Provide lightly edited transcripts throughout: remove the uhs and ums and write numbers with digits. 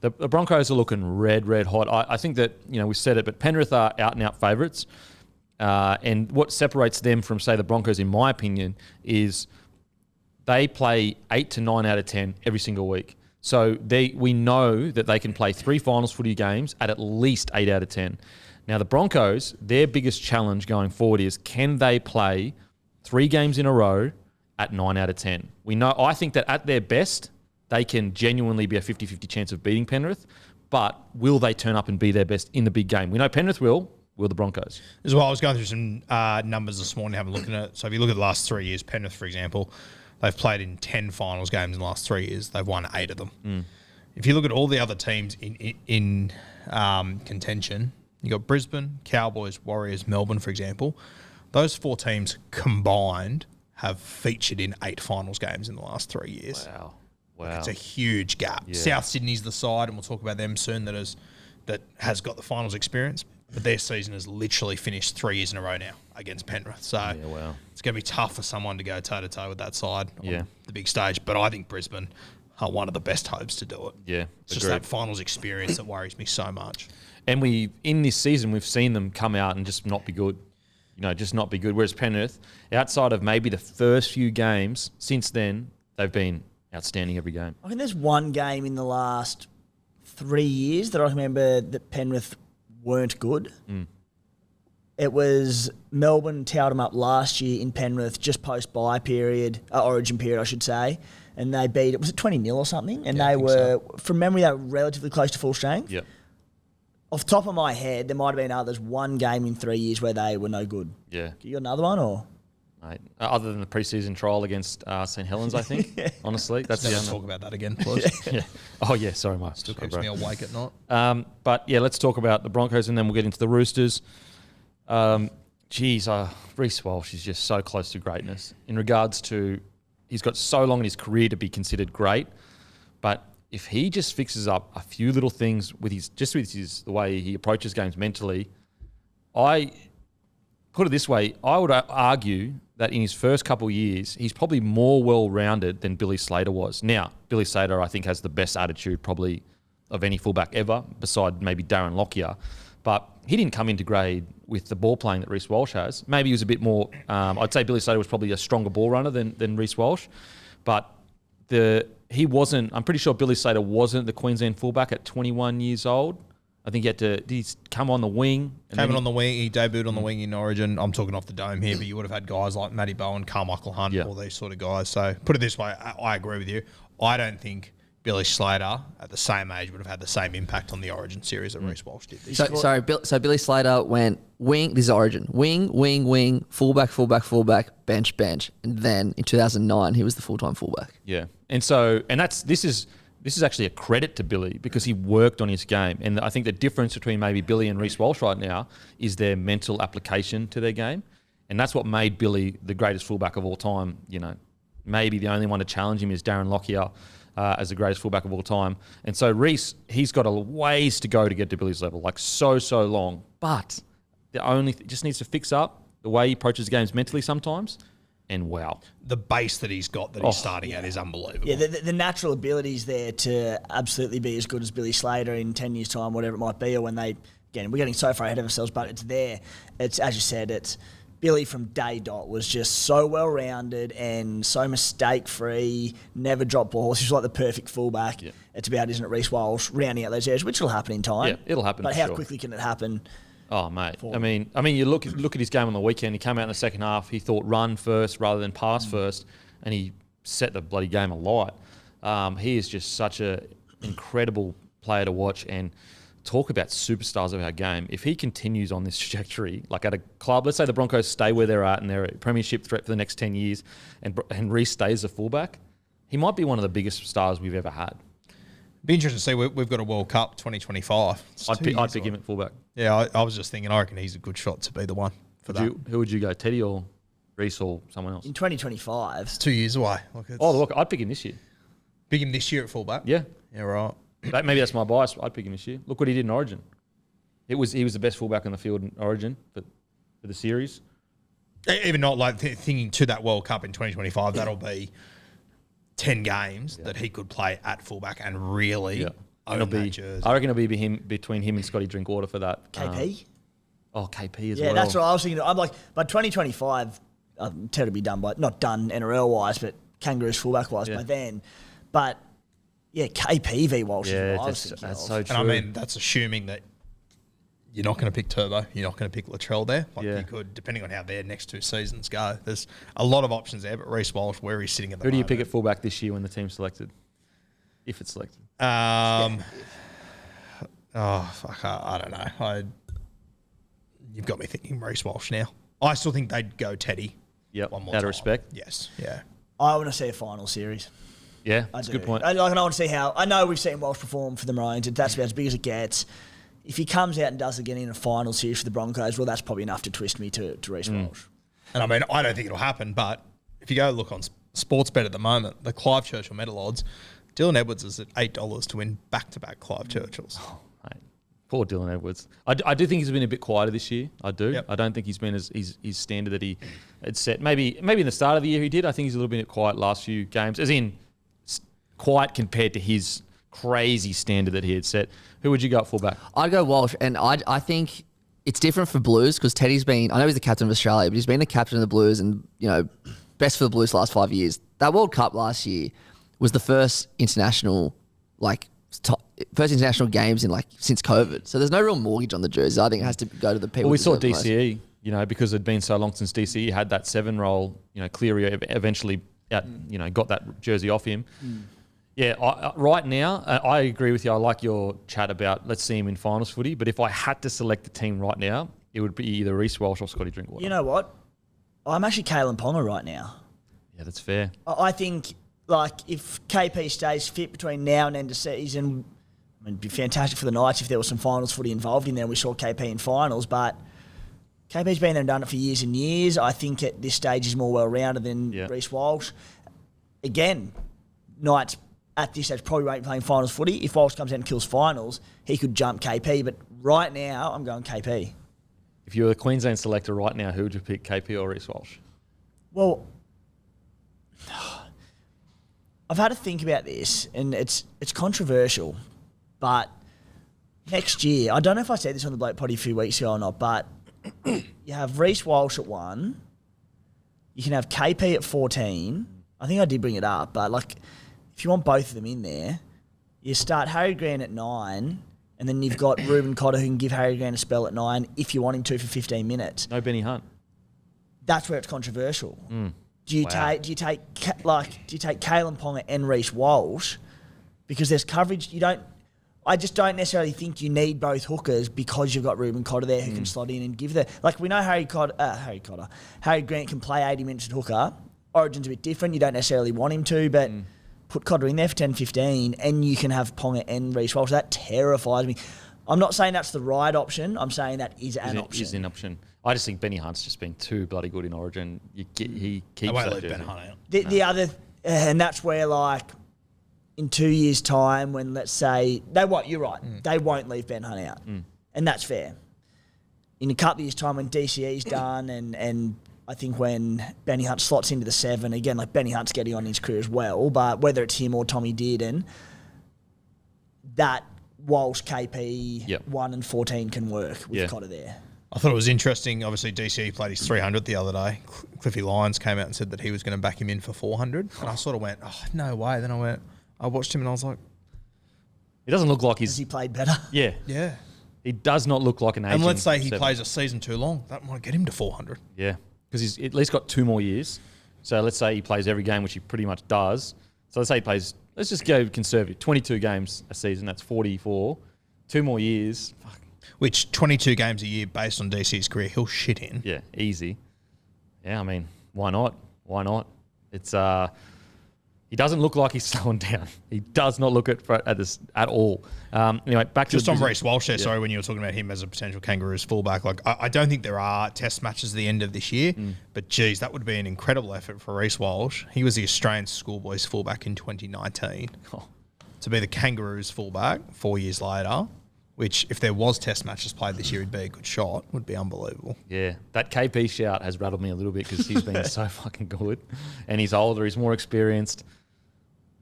The Broncos are looking red hot. I think that, we said it, but Penrith are out-and-out favourites. And what separates them from, say, the Broncos, in my opinion, is they play 8 to 9 out of 10 every single week. So we know that they can play 3 finals footy games at least 8 out of 10. Now, the Broncos, their biggest challenge going forward is, can they play 3 games in a row at 9 out of 10? I think that at their best, they can genuinely be a 50-50 chance of beating Penrith, but will they turn up and be their best in the big game? We know Penrith will the Broncos? As well, I was going through some numbers this morning, having a look at it. So if you look at the last 3 years, Penrith, for example, they've played in 10 finals games in the last 3 years. They've won 8 of them. If you look at all the other teams in contention, you got Brisbane, Cowboys, Warriors, Melbourne, for example. Those 4 teams combined have featured in 8 finals games in the last 3 years. Wow. It's a huge gap. Yeah. South Sydney's the side, and we'll talk about them soon, that has got the finals experience. But their season has literally finished 3 years in a row now against Penrith. So it's going to be tough for someone to go toe-to-toe with that side on the big stage. But I think Brisbane are one of the best hopes to do it. Yeah, it's just that finals experience that worries me so much. And in this season, we've seen them come out and just not be good. Just not be good. Whereas Penrith, outside of maybe the first few games, since then, they've been outstanding every game. I think there's one game in the last 3 years that I remember that Penrith weren't good. It was Melbourne towed them up last year in Penrith, just post-bye period, origin period, I should say, and they beat it. Was it 20-0 or something? And they were, from memory, they were relatively close to full strength. Yep. Off the top of my head, there might have been others. One game in 3 years where they were no good. Yeah. You got another one, or? Mate, other than the preseason trial against St Helens, I think. Honestly, that's Let's never talk about that again, please. Yeah. Oh yeah, sorry, Mike. Still keeps me awake at night. But yeah, let's talk about the Broncos, and then we'll get into the Roosters. Reece Walsh is just so close to greatness in regards to, he's got so long in his career to be considered great, but if he just fixes up a few little things with the way he approaches games mentally, I put it this way, I would argue that in his first couple of years, he's probably more well-rounded than Billy Slater was. Now, Billy Slater, I think, has the best attitude probably of any fullback ever, beside maybe Darren Lockyer. But he didn't come into grade with the ball playing that Reece Walsh has. Maybe he was a bit more, I'd say Billy Slater was probably a stronger ball runner than Reece Walsh. But he wasn't, I'm pretty sure Billy Slater wasn't the Queensland fullback at 21 years old. I think he's come on the wing. He debuted on the wing in Origin. I'm talking off the dome here, but you would have had guys like Matty Bowen, Carmichael Hunt, all these sort of guys. So put it this way, I agree with you. I don't think Billy Slater at the same age would have had the same impact on the Origin series that Reece Walsh did. So Billy Slater went wing, this is Origin, wing, fullback, bench. And then in 2009, he was the full-time fullback. Yeah. This is actually a credit to Billy because he worked on his game. And I think the difference between maybe Billy and Reece Walsh right now is their mental application to their game. And that's what made Billy the greatest fullback of all time. Maybe the only one to challenge him is Darren Lockyer as the greatest fullback of all time. And so Reece, he's got a ways to go to get to Billy's level, like so long. But just needs to fix up the way he approaches games mentally sometimes. And wow. The base that he's got that he's starting at is unbelievable. Yeah, the natural abilities there to absolutely be as good as Billy Slater in 10 years' time, whatever it might be, or when we're getting so far ahead of ourselves, but it's there. It's, as you said, it's Billy from day dot was just so well-rounded and so mistake-free, never dropped balls. He's like the perfect fullback. Yeah. It's about, isn't it, Reece Walsh rounding out those areas, which will happen in time. Yeah, it'll happen. But how quickly can it happen? Oh, mate. I mean, you look at his game on the weekend. He came out in the second half. He thought run first rather than pass first, and he set the bloody game alight. He is just such an incredible player to watch, and talk about superstars of our game. If he continues on this trajectory, like at a club, let's say the Broncos stay where they're at and they're a premiership threat for the next 10 years, and Reece stays a fullback, he might be one of the biggest stars we've ever had. Be interesting to see. We've got a World Cup 2025. I'd pick him at fullback. Yeah, I was just thinking, I reckon he's a good shot to be the one for that. Who would you go, Teddy or Reece or someone else? In 2025. It's 2 years away. Look, I'd pick him this year. Pick him this year at fullback? Yeah. Yeah, right. Maybe that's my bias. I'd pick him this year. Look what he did in Origin. He was the best fullback on the field in Origin for the series. Even not like thinking to that World Cup in 2025, that'll be 10 games that he could play at fullback and really own that jersey. I reckon it'll be between him and Scotty Drinkwater for that. KP? KP as well. Yeah, that's what I was thinking. I'm like, by 2025, I'm to be done by, not done NRL-wise, but Kangaroos fullback-wise by then. But, yeah, KP v Walsh is what I was thinking that's of. so true. And I mean, that's assuming that you're not going to pick Turbo. You're not going to pick Latrell there. You could, depending on how their next 2 seasons go. There's a lot of options there, but Reece Walsh, where he's sitting at the moment. Who do you pick at fullback this year when the team's selected? If it's selected. I don't know. You've got me thinking Reece Walsh now. I still think they'd go Teddy. Yep. One more Out time. of respect. Yes. Yeah. I want to see a final series. Yeah, that's a good point. I want to see how. I know we've seen Walsh perform for the Maroons. That's about as big as it gets. If he comes out and does it again in a final series for the Broncos, well, that's probably enough to twist me to Reece Walsh. And I mean, I don't think it'll happen, but if you go look on Sportsbet at the moment, the Clive Churchill medal odds, Dylan Edwards is at $8 to win back-to-back Clive Churchills. Oh, mate. Poor Dylan Edwards. I do think he's been a bit quieter this year. I do. Yep. I don't think he's been his standard that he had set. Maybe in the start of the year he did. I think he's a little bit quiet last few games, as in quiet compared to his crazy standard that he had set. Who would you go at fullback? I'd go Walsh, and I think it's different for Blues because Teddy's been, I know he's the captain of Australia, but he's been the captain of the Blues and, best for the Blues the last 5 years. That World Cup last year was the first international games in since COVID. So there's no real mortgage on the jersey. I think it has to go to the people. Well, we saw who deserve the most. DCE, because it'd been so long since DCE had that 7 role, Cleary eventually got that jersey off him. Yeah, right now, I agree with you. I like your chat about let's see him in finals footy. But if I had to select a team right now, it would be either Reece Walsh or Scotty Drinkwater. You know what? I'm actually Kalen Ponga right now. Yeah, that's fair. I think, if KP stays fit between now and end of season, it'd be fantastic for the Knights if there was some finals footy involved in there. We saw KP in finals, but KP's been there and done it for years and years. I think at this stage he's more well-rounded than Reece Walsh. Again, Knights at this stage probably won't be playing finals footy. If Walsh comes out and kills finals, he could jump KP. But right now, I'm going KP. If you were a Queensland selector right now, who would you pick, KP or Reece Walsh? Well, I've had to think about this, and it's controversial. But next year, I don't know if I said this on the Bloke Potty a few weeks ago or not, but you have Reece Walsh at 1. You can have KP at 14. I think I did bring it up, but if you want both of them in there, you start Harry Grant at 9, and then you've got Ruben Cotter who can give Harry Grant a spell at 9 if you want him to for 15 minutes. No Benny Hunt. That's where it's controversial. Do you take Kalen Ponga and Reece Walsh because there's coverage? I just don't necessarily think you need both hookers because you've got Ruben Cotter there who can slot in and give we know Harry Grant can play 80 minutes at hooker. Origin's a bit different. You don't necessarily want him to, but put Cotter in there for 10, 15 and you can have Ponga and Reece Walsh. That terrifies me. I'm not saying that's the right option. I'm saying that is an option. Is an option. I just think Benny Hunt's just been too bloody good in Origin. He keeps I won't that leave jersey. Ben Hunt out. The other, and that's where in 2 years' time, when let's say you're right, they won't leave Ben Hunt out, and that's fair. In a couple of years' time, when DCE's done, and I think when Benny Hunt slots into the 7 again, Benny Hunt's getting on in his career as well, but whether it's him or Tommy Dearden, that Walsh KP 1 and 14 can work with Cotter there. I thought it was interesting. Obviously, DCE played his 300 the other day. Cliffy Lyons came out and said that he was going to back him in for 400. And I sort of went, oh, no way. Then I watched him and I was like... He doesn't look like he's... Has he played better? Yeah. Yeah. He does not look like an aging... And let's say he 7. plays a season too long. That might get him to 400. Yeah. Because he's at least got 2 more years. So let's say he plays every game, which he pretty much does. So let's say he plays... Let's just go conservative. 22 games a season. That's 44. 2 more years. Fuck. Which 22 games a year based on DC's career, he'll shit in. Yeah, easy. Yeah, I mean, why not? Why not? It's he doesn't look like he's slowing down. He does not look at this at all. Anyway, back just to on Reece Walsh there. Sorry, when you were talking about him as a potential Kangaroos fullback, I don't think there are Test matches at the end of this year. But geez, that would be an incredible effort for Reece Walsh. He was the Australian schoolboys fullback in 2019. To be the Kangaroos fullback 4 years later. Which, if there was Test matches played this year, would be a good shot. Would be unbelievable. Yeah, that KP shout has rattled me a little bit because he's been so fucking good, and he's older, he's more experienced.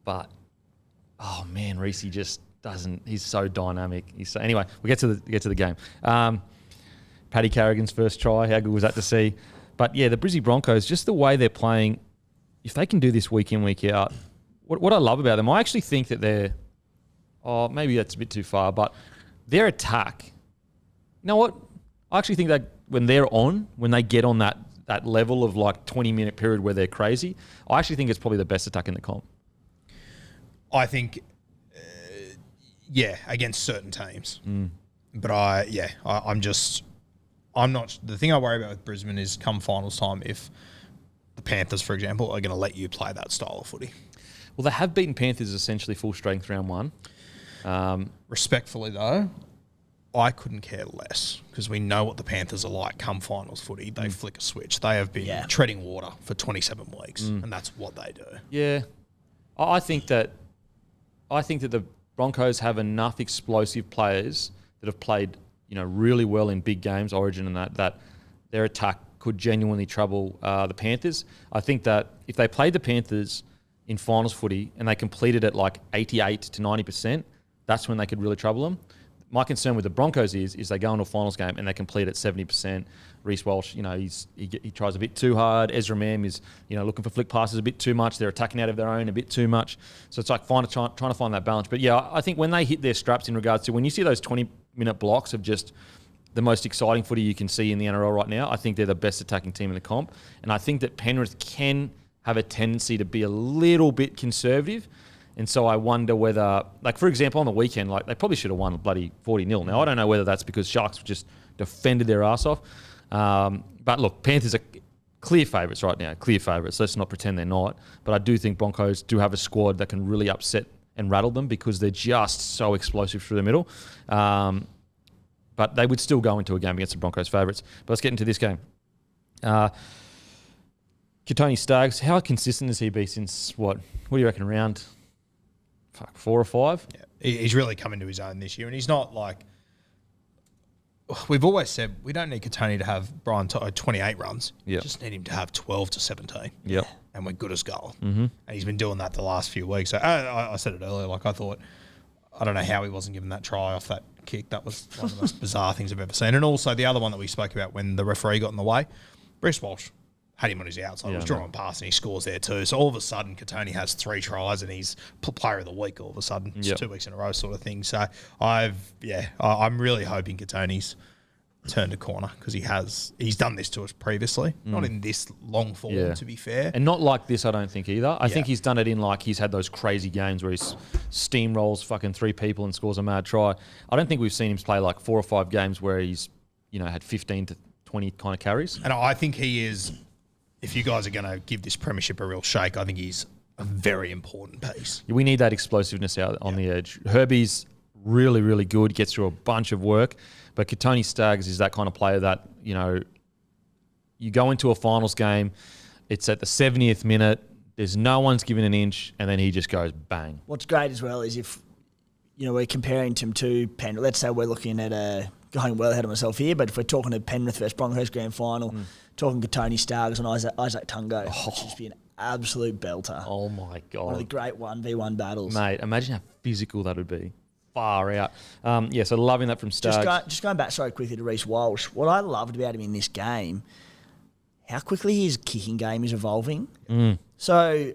But, oh man, Reece just doesn't. He's so dynamic. Anyway, we get to the game. Paddy Carrigan's first try. How good was that to see? But yeah, the Brizzy Broncos, just the way they're playing, if they can do this week in, week out, what I love about them, I actually think that maybe that's a bit too far, but their attack, you know what? I actually think that when they get on that level of like 20-minute period where they're crazy, I actually think it's probably the best attack in the comp. I think, against certain teams. But I'm not. The thing I worry about with Brisbane is come finals time, if the Panthers, for example, are going to let you play that style of footy. Well, they have beaten Panthers essentially full strength round one. Respectfully, though, I couldn't care less because we know what the Panthers are like come finals footy. They flick a switch. They have been treading water for 27 weeks, and that's what they do. Yeah. I think that the Broncos have enough explosive players that have played, really well in big games, Origin and that their attack could genuinely trouble the Panthers. I think that if they played the Panthers in finals footy and they completed it like 88 to 90%, that's when they could really trouble them. My concern with the Broncos is they go into a finals game and they complete at 70%. Reece Walsh, he tries a bit too hard. Ezra Mam is, looking for flick passes a bit too much. They're attacking out of their own a bit too much. So it's like trying to find that balance. But yeah, I think when they hit their straps in regards to when you see those 20-minute blocks of just the most exciting footy you can see in the NRL right now, I think they're the best attacking team in the comp. And I think that Penrith can have a tendency to be a little bit conservative. And so I wonder whether, like, for example, on the weekend, like, they probably should have won bloody 40-0. Now, I don't know whether that's because Sharks just defended their ass off. But look, Panthers are clear favourites right now, clear favourites. Let's not pretend they're not. But I do think Broncos do have a squad that can really upset and rattle them because they're just so explosive through the middle. But they would still go into a game against the Broncos favourites. But let's get into this game. Tony Staggs, how consistent has he been since, what do you reckon, around 4 or 5? Yeah. He's really come into his own this year, and he's not like... We've always said we don't need Katoni to have Brian 28 runs. Yep. Just need him to have 12 to 17. Yep. And we're good as gold. Mm-hmm. And he's been doing that the last few weeks. So I said it earlier, like I don't know how he wasn't given that try off that kick. That was one of the most bizarre things I've ever seen. And also the other one that we spoke about when the referee got in the way, Reece Walsh had him on his outside. He was drawing past and he scores there too. So all of a sudden, Katoni has 3 tries and he's player of the week all of a sudden. It's 2 weeks in a row sort of thing. So I'm really hoping Katoni's turned a corner because he's done this to us previously. Not in this long form, to be fair. And not like this, I don't think either. I think he's done it in like he's had those crazy games where he steamrolls fucking 3 people and scores a mad try. I don't think we've seen him play like 4 or 5 games where he's, had 15 to 20 kind of carries. And I think he is... If you guys are going to give this premiership a real shake, I think he's a very important piece. We need that explosiveness out on the edge. Herbie's really, really good, gets through a bunch of work, but Tony Staggs is that kind of player that, you go into a finals game, it's at the 70th minute, there's no one's giving an inch, and then he just goes bang. What's great as well is if, we're comparing him to Penrith, let's say we're looking at going well ahead of myself here, but if we're talking to Penrith versus Broncos grand final, talking to Tony Staggs and Isaac Tungo, which would just be an absolute belter. Oh my God. One of the great 1v1 battles. Mate, imagine how physical that would be. Far out. So loving that from Staggs. Just going back so quickly to Reece Walsh, what I loved about him in this game, how quickly his kicking game is evolving. So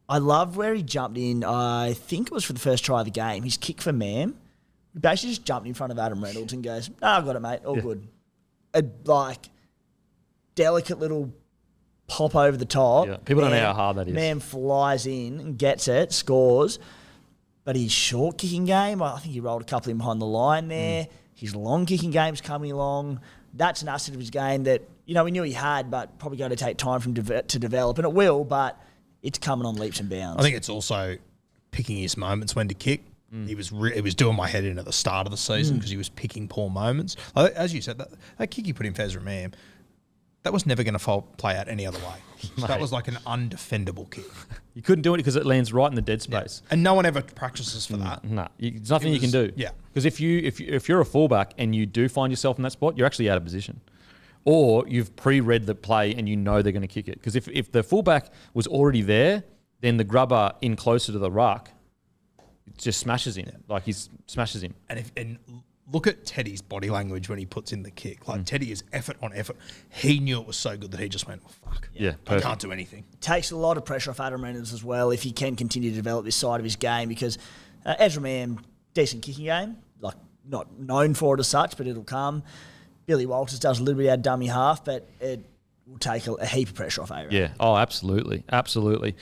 I loved where he jumped in, I think it was for the first try of the game, his kick for Mam. He basically just jumped in front of Adam Reynolds and goes, "No, I got it, mate. All good." A delicate little pop over the top. Yeah. People don't know how hard that is. Man flies in and gets it, scores. But his short kicking game, I think he rolled a couple in behind the line there. His long kicking game's coming along. That's an asset of his game that, we knew he had, but probably going to take time for him to develop. And it will, but it's coming on leaps and bounds. I think it's also picking his moments when to kick. It was doing my head in at the start of the season because he was picking poor moments. As you said, that kick he put in for Ezra Mam, that was never going to play out any other way. That was like an undefendable kick. You couldn't do it because it lands right in the dead space. And no one ever practices for that. No, there's nothing you can do. Yeah. Because if you're a fullback and you do find yourself in that spot, you're actually out of position. Or you've pre-read the play and you know they're going to kick it. Because if the fullback was already there, then the grubber in closer to the ruck, just smashes him. Like he smashes him. And look at Teddy's body language when he puts in the kick. Like Teddy is effort on effort. He knew it was so good that he just went, oh, fuck. Yeah, I perfect. can't do anything. Takes a lot of pressure off Adam Reynolds as well if he can continue to develop this side of his game, because Ezra Mann, decent kicking game, like not known for it as such, but it'll come. Billy Walters does a little bit out of dummy half, but it will take a heap of pressure off A-Ray. Yeah. Oh, absolutely. Absolutely.